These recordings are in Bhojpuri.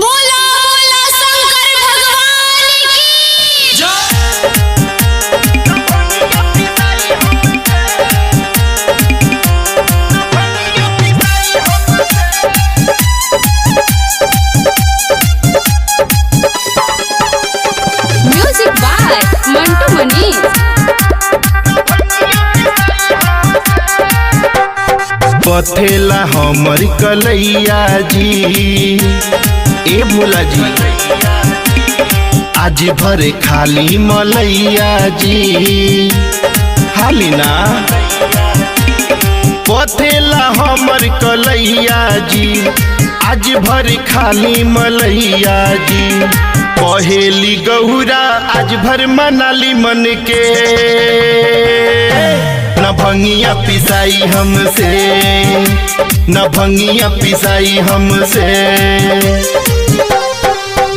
बोला बोला शंकर भगवान की म्यूजिक बाय मंटू मनीष। पथेला हमर कलैया जी ए भोला जी आज भर खाली मलैया जी हाली ना। पथेला हमर कलैया जी आज भर खाली मलैया जी। पहेली गौरा आज भर मनाली मन के न भंगिया पिसाई हमसे, न भंगिया पिसाई हमसे।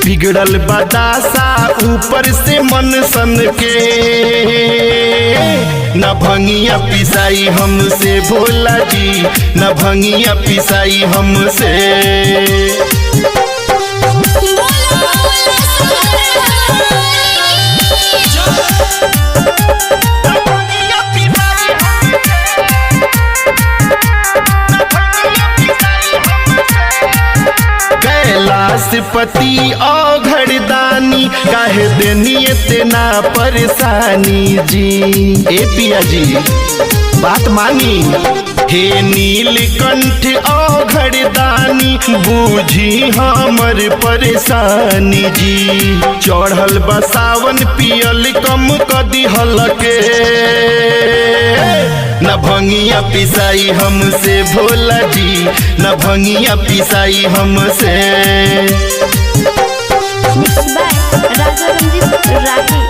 बिगड़ल बदासा ऊपर से मन सन के न भंगिया पिसाई हमसे भोला जी, न भंगिया पिसाई हमसे। कैलाशपति औघड़दानी काहे देनी इतना परेशानी जी। ए पिया जी बात मानी, हे नीलकंठ औघड़दानी बूझी हमर परेशानी जी। चढ़ल बसावन पियल कम कदी हलके न भंगिया पिसाई हमसे भोला जी, न भंगिया पिसाई हमसे। राजा रंजीत राठी।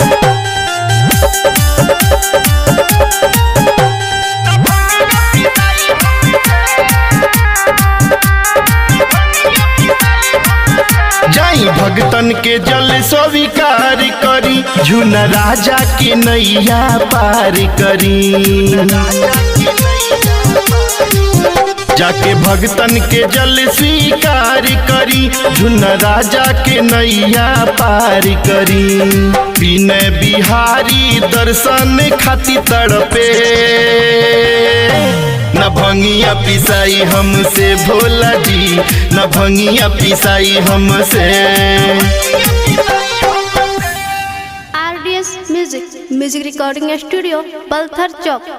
जाई भगतन के जल स्वीकार करी, झुन राजा के नैया पार करी। जाके भगतन के जल स्वीकार करी, झुन राजा के नैया पार करी। विनय बिहारी दर्शन खाती तड़पे न भंगिया पिसाई हमसे भोला जी, न भंगिया पिसाई हमसे। RDS म्यूजिक रिकॉर्डिंग स्टूडियो पलथर चौक।